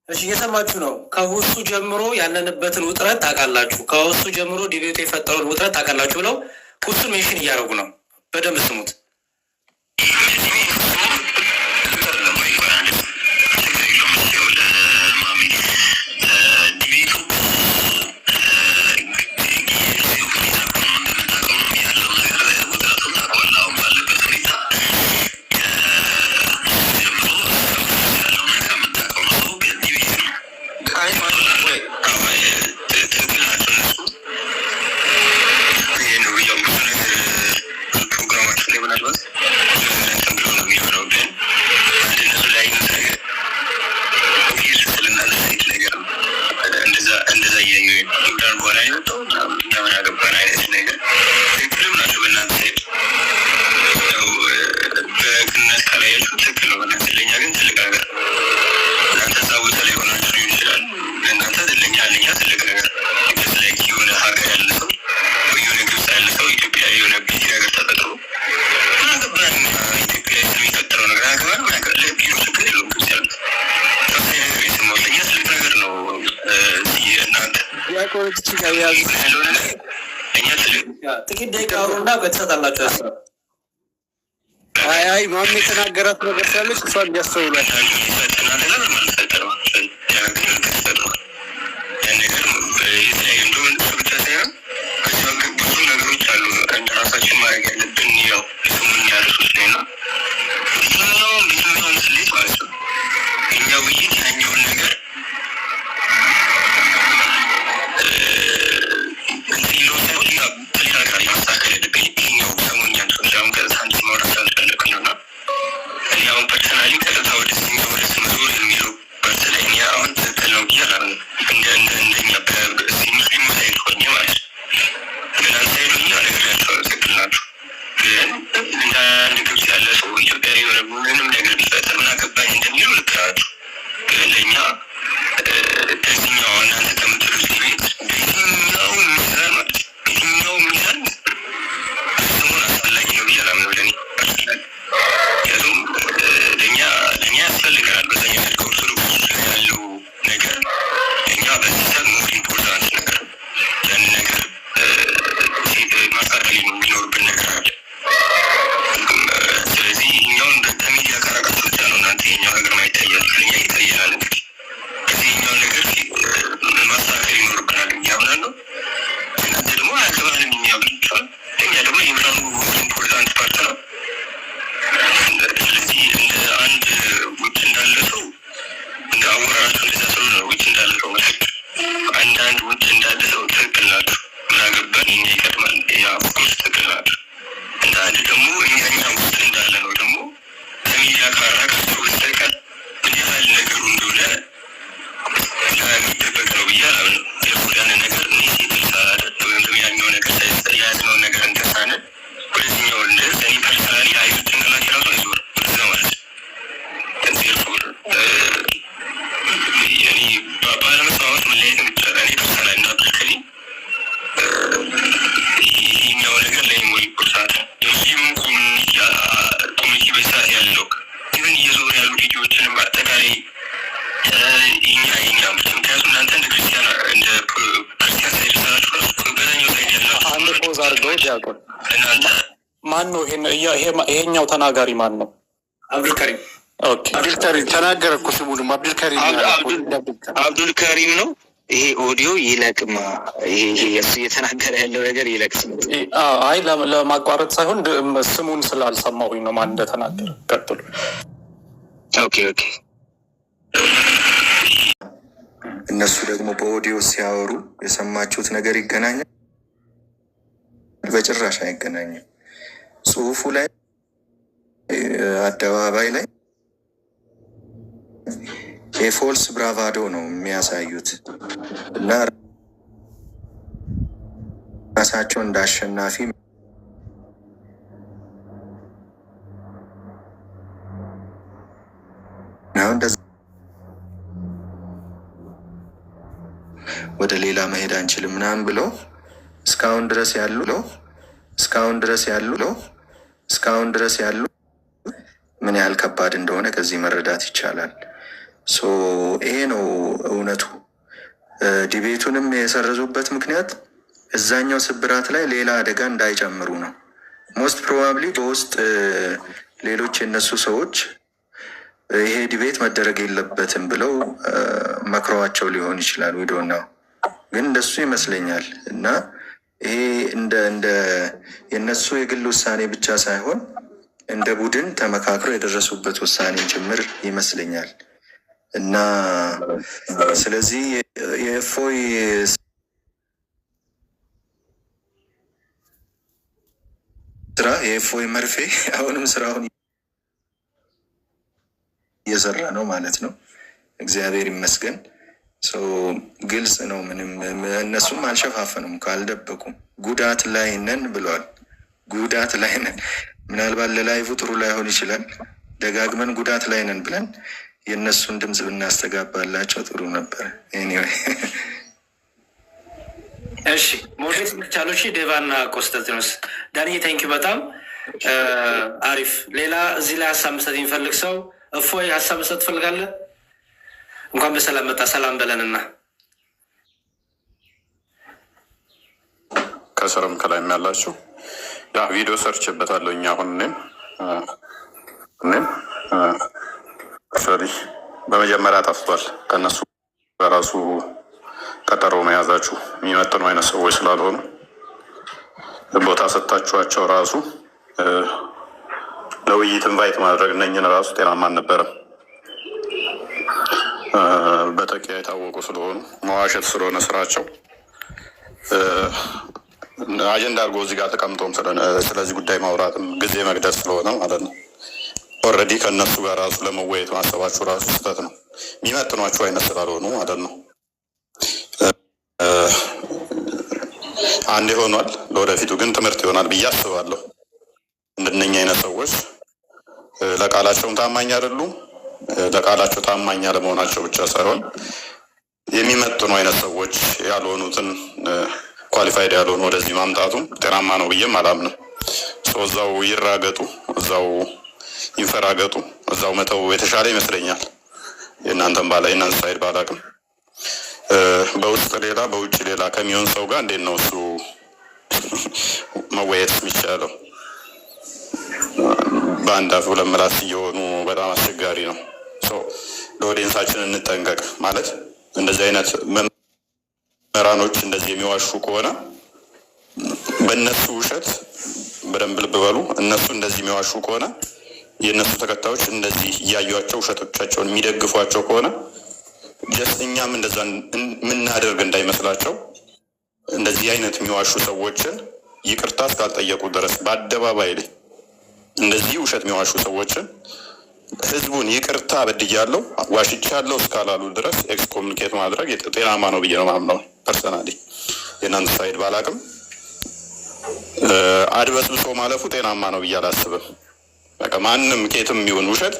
እየሰማችሁ ነው። ከውስጡ ጀምሮ ያለንበትን ውጥረት ታውቃላችሁ። ከውስጡ ጀምሮ ዲቤቱ የፈጠረውን ውጥረት ታውቃላችሁ ብለው ውስጡን ሜንሽን እያደረጉ ነው። በደንብ ስሙት። ጥቂት ደቂቃ አውሩና ከተሰጣላችሁ አይ ማም የተናገራት ነገር ስላለች እሷ እንዲያስተውሏት ፐርሰናሊ ቀጥታ ወደ ስኛ ወደ ስመዞር የሚለው ክሎዝ አድርገው ዲያቆን ማን ነው? ይሄኛው ተናጋሪ ማን ነው? አብዱልከሪም። ኦኬ አብዱልከሪም ተናገረ እኮ ስሙንም አብዱልከሪም ነው። ይሄ ኦዲዮ ይለቅማ። ይሄ እየተናገረ ያለው ነገር ይለቅስ። አይ ለማቋረጥ ሳይሆን ስሙን ስላልሰማሁኝ ነው ማን እንደተናገረ። ቀጥሉ። ኦኬ እነሱ ደግሞ በኦዲዮ ሲያወሩ የሰማችሁት ነገር ይገናኛል? በጭራሽ አይገናኝም። ጽሁፉ ላይ አደባባይ ላይ የፎልስ ብራቫዶ ነው የሚያሳዩት እና ራሳቸው እንደ አሸናፊ ወደ ሌላ መሄድ አንችልም ምናምን ብለው እስካሁን ድረስ ያሉ ምን ያህል ከባድ እንደሆነ ከዚህ መረዳት ይቻላል። ይሄ ነው እውነቱ። ዲቤቱንም የሰረዙበት ምክንያት እዛኛው ስብራት ላይ ሌላ አደጋ እንዳይጨምሩ ነው። ሞስት ፕሮባብሊ በውስጥ ሌሎች የነሱ ሰዎች ይሄ ዲቤት መደረግ የለበትም ብለው መክረዋቸው ሊሆን ይችላል። ዊዶ ነው ግን እንደሱ ይመስለኛል። እና ይሄ እንደ የነሱ የግል ውሳኔ ብቻ ሳይሆን እንደ ቡድን ተመካክረው የደረሱበት ውሳኔ ጭምር ይመስለኛል። እና ስለዚህ የእፎይ ስራ የእፎይ መርፌ አሁንም ስራውን እየሰራ ነው ማለት ነው። እግዚአብሔር ይመስገን። ግልጽ ነው። ምንም እነሱም አልሸፋፈኑም፣ ካልደበቁም ጉዳት ላይ ነን ብለዋል። ጉዳት ላይ ነን። ምናልባት ለላይፉ ጥሩ ላይሆን ይችላል። ደጋግመን ጉዳት ላይ ነን ብለን የእነሱን ድምፅ ብናስተጋባላቸው ጥሩ ነበር። ኤኒዌይ እሺ፣ ሞዴስ ብቻሎች ዴቫና ቆስጠንጢኖስ ዳንዬ ታንኪ በጣም አሪፍ። ሌላ እዚህ ላይ ሀሳብ መስጠት የሚፈልግ ሰው እፎይ ሀሳብ መስጠት ትፈልጋለህ? እንኳን በሰላም መጣ። ሰላም በለንና ከስርም ከላይም ያላችሁ ያ ቪዲዮ ሰርችበታለሁ። እኛ አሁን እኔም በመጀመሪያ ጠፍቷል። ከእነሱ በራሱ ቀጠሮ መያዛችሁ የሚመጥኑ አይነት ሰዎች ስላልሆኑ ቦታ ሰጥታችኋቸው ራሱ ለውይይት ኢንቫይት ማድረግ እነኝን ራሱ ጤናማ አልነበረም። በተቂያ የታወቁ ስለሆኑ መዋሸት ስለሆነ ስራቸው አጀንዳ አድርጎ እዚህ ጋር ተቀምጦም ስለዚህ ጉዳይ ማውራትም ጊዜ መግደል ስለሆነ ማለት ነው። ኦልሬዲ ከእነሱ ጋር ራሱ ለመወያየት ማሰባችሁ ራሱ ስህተት ነው። የሚመጥኗችሁ አይነት ስላልሆኑ ማለት ነው። አንድ ሆኗል። ለወደፊቱ ግን ትምህርት ይሆናል ብዬ አስባለሁ። እንደነኛ አይነት ሰዎች ለቃላቸውም ታማኝ አይደሉም። ለቃላቸው ታማኝ አለመሆናቸው ብቻ ሳይሆን የሚመጥኑ አይነት ሰዎች ያልሆኑትን ኳሊፋይድ ያልሆኑ ወደዚህ ማምጣቱም ጤናማ ነው ብዬም አላምንም። እዛው ይራገጡ፣ እዛው ይንፈራገጡ፣ እዛው መተው የተሻለ ይመስለኛል። የእናንተን የእናንተ ሳይድ ባላቅም በውስጥ ሌላ በውጭ ሌላ ከሚሆን ሰው ጋር እንዴት ነው እሱ መወየት የሚቻለው? በአንድ አፍ ሁለት ምላስ እየሆኑ በጣም አስቸጋሪ ነው። ለኦዲየንሳችን እንጠንቀቅ። ማለት እንደዚህ አይነት መምህራኖች እንደዚህ የሚዋሹ ከሆነ በእነሱ ውሸት በደንብ ልብ በሉ። እነሱ እንደዚህ የሚዋሹ ከሆነ የእነሱ ተከታዮች እንደዚህ እያዩቸው ውሸቶቻቸውን የሚደግፏቸው ከሆነ ጀስት እኛም እንደዛ የምናደርግ እንዳይመስላቸው እንደዚህ አይነት የሚዋሹ ሰዎችን ይቅርታ እስካልጠየቁ ድረስ በአደባባይ ላይ እንደዚህ ውሸት የሚዋሹ ሰዎችን ህዝቡን ይቅርታ በድያለሁ ዋሽቻለሁ እስካላሉ ድረስ ኤክስኮሙኒኬት ማድረግ ጤናማ ነው ብዬ ነው ማምነው። ፐርሰናሊ የእናንተ ሳይድ ባላቅም አድበስብሶ ማለፉ ጤናማ ነው ብዬ አላስብም። በቃ ማንም ኬትም የሚሆን ውሸት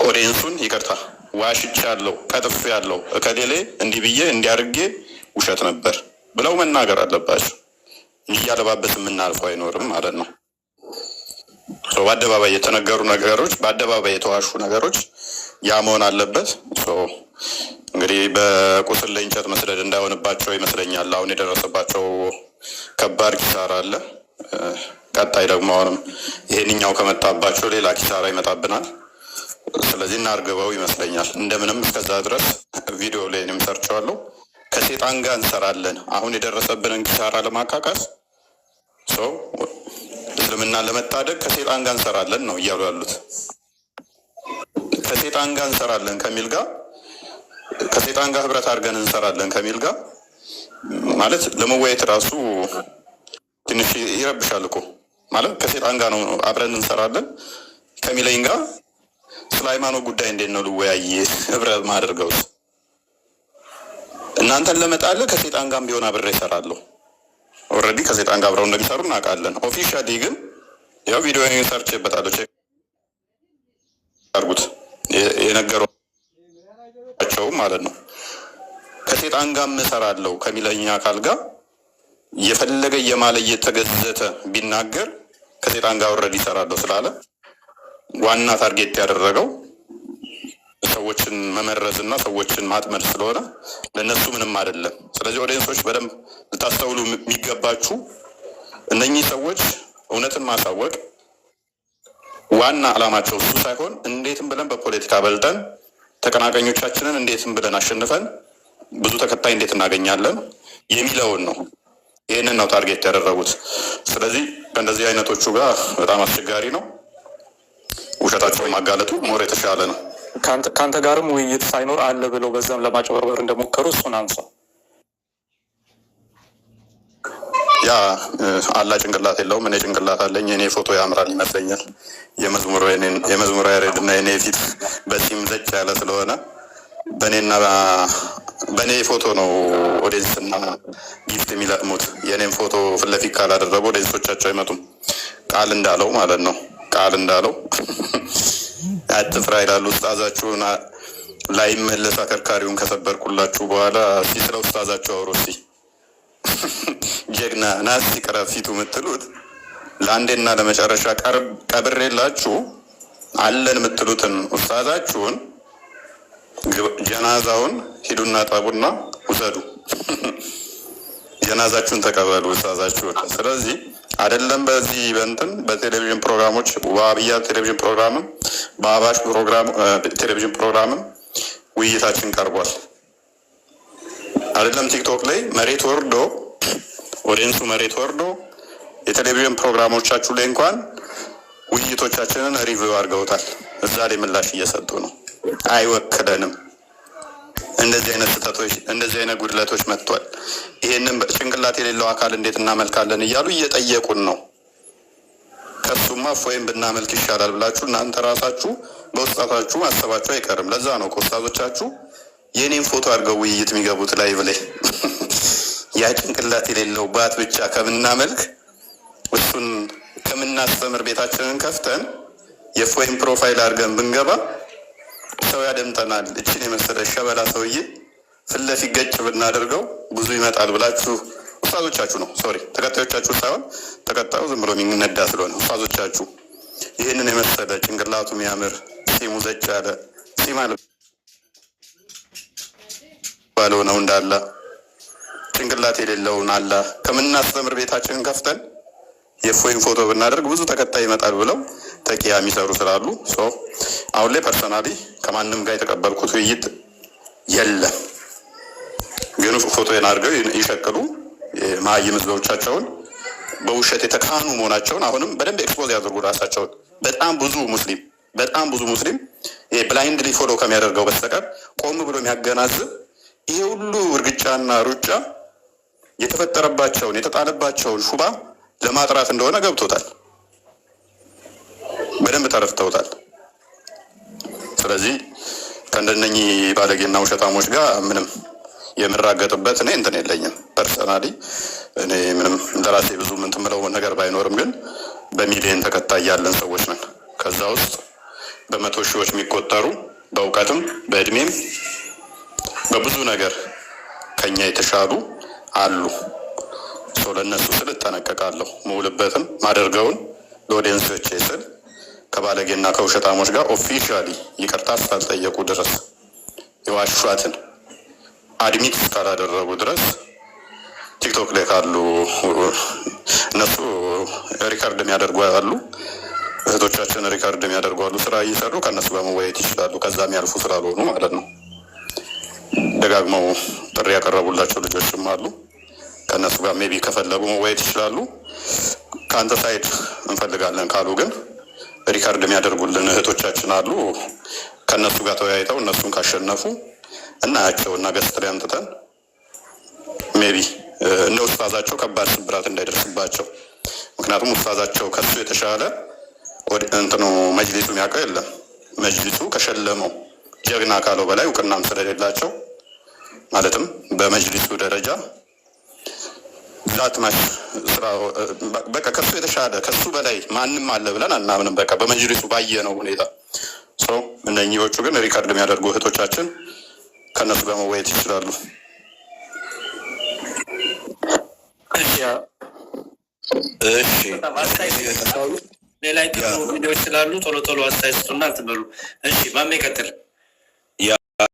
ኦዲየንሱን ይቅርታ ዋሽቻለሁ ቀጥፌያለሁ እከሌሌ እንዲህ ብዬ እንዲያርጌ ውሸት ነበር ብለው መናገር አለባቸው። እያለባበስ የምናልፈው አይኖርም ማለት ነው። በአደባባይ የተነገሩ ነገሮች፣ በአደባባይ የተዋሹ ነገሮች ያ መሆን አለበት። እንግዲህ በቁስል ላይ እንጨት መስደድ እንዳይሆንባቸው ይመስለኛል አሁን የደረሰባቸው ከባድ ኪሳራ አለ። ቀጣይ ደግሞ አሁንም ይሄንኛው ከመጣባቸው ሌላ ኪሳራ ይመጣብናል። ስለዚህ እናርግበው ይመስለኛል። እንደምንም እስከዛ ድረስ ቪዲዮ ላይ እኔም ሰርቸዋለሁ። ከሴጣን ጋር እንሰራለን። አሁን የደረሰብንን ኪሳራ ለማካካስ ሰው እስልምናን ለመታደግ ከሴጣን ጋር እንሰራለን ነው እያሉ ያሉት። ከሴጣን ጋር እንሰራለን ከሚል ጋር ከሴጣን ጋር ህብረት አድርገን እንሰራለን ከሚል ጋር ማለት ለመወያየት ራሱ ትንሽ ይረብሻል እኮ። ማለት ከሴጣን ጋር ነው አብረን እንሰራለን ከሚለኝ ጋር ስለ ሃይማኖት ጉዳይ እንዴት ነው ልወያይ ህብረት ማድረገውስ? እናንተን ለመጣል ከሴጣን ጋር ቢሆን አብሬ እሰራለሁ። ኦልሬዲ ከሴጣን ጋር አብረው እንደሚሰሩ እናውቃለን። ኦፊሻሊ ግን ያው ቪዲዮ ሰርቼበታለሁ። ቼክ አድርጉት የነገሯቸው ማለት ነው። ከሴጣን ጋር እሰራለሁ ከሚለኝ አካል ጋር የፈለገ የማለ እየተገዘተ ቢናገር ከሴጣን ጋር ኦልሬዲ እሰራለሁ ስላለ ዋና ታርጌት ያደረገው ሰዎችን መመረዝ እና ሰዎችን ማጥመድ ስለሆነ ለነሱ ምንም አይደለም። ስለዚህ ኦዲየንሶች በደንብ ልታስተውሉ የሚገባችሁ እነኚህ ሰዎች እውነትን ማሳወቅ ዋና ዓላማቸው እሱ ሳይሆን እንዴትም ብለን በፖለቲካ በልጠን ተቀናቃኞቻችንን እንዴትም ብለን አሸንፈን ብዙ ተከታይ እንዴት እናገኛለን የሚለውን ነው። ይህንን ነው ታርጌት ያደረጉት። ስለዚህ ከእንደዚህ አይነቶቹ ጋር በጣም አስቸጋሪ ነው። ውሸታቸውን ማጋለጡ ሞር የተሻለ ነው። ከአንተ ጋርም ውይይት ሳይኖር አለ ብለው በዛም ለማጭበርበር እንደሞከሩ እሱን አንሳ። ያ አላ ጭንቅላት የለውም፣ እኔ ጭንቅላት አለኝ። እኔ ፎቶ ያምራል ይመስለኛል። የመዝሙር ያሬድ እና የኔ ፊት በሲም ዘጭ ያለ ስለሆነ በእኔ ፎቶ ነው ኦዲየንስና ጊፍት የሚለቅሙት። የእኔም ፎቶ ፊት ለፊት ካላደረጉ ኦዲየንሶቻቸው አይመጡም። ቃል እንዳለው ማለት ነው። ቃል እንዳለው አትፍራ ይላሉ። ኡስታዛችሁን ላይመለስ አከርካሪውን ከሰበርኩላችሁ በኋላ እስኪ ስለ ኡስታዛችሁ አውሩ እስኪ ጀግና ናስ ቅረብ ፊቱ የምትሉት ለአንዴና ለመጨረሻ ቀብሬላችሁ አለን የምትሉትን ኡስታዛችሁን ጀናዛውን ሂዱና ጠቡና ውሰዱ። ጀናዛችሁን ተቀበሉ ኡስታዛችሁን። ስለዚህ አይደለም በዚህ በእንትን በቴሌቪዥን ፕሮግራሞች በአብያ ቴሌቪዥን ፕሮግራምም በአባሽ ቴሌቪዥን ፕሮግራምም ውይይታችን ቀርቧል። አይደለም ቲክቶክ ላይ መሬት ወርዶ ኦዲየንሱ መሬት ወርዶ የቴሌቪዥን ፕሮግራሞቻችሁ ላይ እንኳን ውይይቶቻችንን ሪቪው አድርገውታል። እዛ ላይ ምላሽ እየሰጡ ነው። አይወክለንም። እንደዚህ አይነት ስህተቶች እንደዚህ አይነት ጉድለቶች መጥቷል። ይሄንን ጭንቅላት የሌለው አካል እንዴት እናመልካለን እያሉ እየጠየቁን ነው። ከሱማ ወይም ብናመልክ ይሻላል ብላችሁ እናንተ ራሳችሁ በውስጣታችሁ ማሰባችሁ አይቀርም። ለዛ ነው ኡስታዞቻችሁ የኔን ፎቶ አድርገው ውይይት የሚገቡት ላይቭ ላይ። ያ ጭንቅላት የሌለው ባት ብቻ ከምናመልክ እሱን ከምናስተምር ቤታችንን ከፍተን የፎይም ፕሮፋይል አድርገን ብንገባ ሰው ያደምጠናል። እችን የመሰለ ሸበላ ሰውዬ ፊት ለፊት ገጭ ብናደርገው ብዙ ይመጣል ብላችሁ ኡስታዞቻችሁ ነው ሶሪ ተከታዮቻችሁ ሳይሆን ተከታዩ ዝም ብሎ የሚነዳ ስለሆነ ኡስታዞቻችሁ ይህንን የመሰለ ጭንቅላቱ የሚያምር ሲሙ ዘጭ ያለ ሲማል ባለው ነው እንዳለ ጭንቅላት የሌለውን አላ ከምናስተምር ቤታችንን ከፍተን የፎይን ፎቶ ብናደርግ ብዙ ተከታይ ይመጣል ብለው ተቂያ የሚሰሩ ስላሉ አሁን ላይ ፐርሰናሊ ከማንም ጋር የተቀበልኩት ውይይት የለም። ግን ፎቶን አድርገው ይሸቅሉ የማይም ህዝቦቻቸውን በውሸት የተካኑ መሆናቸውን አሁንም በደንብ ኤክስፖዝ ያደርጉ ራሳቸውን። በጣም ብዙ ሙስሊም ብላይንድሊ ፎሎ ከሚያደርገው በስተቀር ቆም ብሎ የሚያገናዝብ ይሄ ሁሉ እርግጫና ሩጫ የተፈጠረባቸውን የተጣለባቸውን ሹባ ለማጥራት እንደሆነ ገብቶታል። በደንብ ተረድተውታል። ስለዚህ ከእንደነኚህ ባለጌና ውሸታሞች ጋር ምንም የምራገጥበት እኔ እንትን የለኝም። ፐርሰናሊ እኔ ምንም ለራሴ ብዙ እንትን የምለው ነገር ባይኖርም ግን በሚሊዮን ተከታይ ያለን ሰዎች ነን። ከዛ ውስጥ በመቶ ሺዎች የሚቆጠሩ በእውቀትም በእድሜም በብዙ ነገር ከኛ የተሻሉ አሉ። ሰው ለእነሱ ስል እጠነቀቃለሁ። መውልበትም ማደርገውን ለኦዲየንሶቼ ስል ከባለጌና ከውሸታሞች ጋር ኦፊሻሊ ይቅርታ እስካልጠየቁ ድረስ የዋሿትን አድሚት እስካላደረጉ ድረስ ቲክቶክ ላይ ካሉ እነሱ ሪካርድ የሚያደርጉ አሉ፣ እህቶቻችን ሪካርድ የሚያደርጉ አሉ። ስራ እየሰሩ ከእነሱ ጋር መወያየት ይችላሉ። ከዛ የሚያልፉ ስላልሆኑ ማለት ነው። ደጋግመው ጥሪ ያቀረቡላቸው ልጆችም አሉ። ከእነሱ ጋር ሜቢ ከፈለጉ መወያየት ይችላሉ። ከአንተ ሳይድ እንፈልጋለን ካሉ ግን ሪካርድ የሚያደርጉልን እህቶቻችን አሉ። ከእነሱ ጋር ተወያይተው እነሱን ካሸነፉ እናያቸው እና ገስት ላይ አምጥተን ሜቢ እንደ ኡስታዛቸው ከባድ ስብራት እንዳይደርስባቸው። ምክንያቱም ኡስታዛቸው ከሱ የተሻለ እንትኑ መጅሊሱ የሚያውቀው የለም። መጅሊሱ ከሸለመው ጀግና ካለው በላይ እውቅናም ስለሌላቸው ማለትም በመጅሊሱ ደረጃ ዛትማሽ ስራ በቃ ከሱ የተሻለ ከሱ በላይ ማንም አለ ብለን አናምንም። በቃ በመጅሊሱ ባየነው ሁኔታ ሰው እነኚዎቹ ግን ሪካርድ የሚያደርጉ እህቶቻችን ከእነሱ ጋር መወያየት ይችላሉ። ሌላ ቪዲዮዎች ስላሉ ቶሎ ቶሎ አስተያየት ስጡና እንትን በሉ። እሺ ማሜ ቀጥል።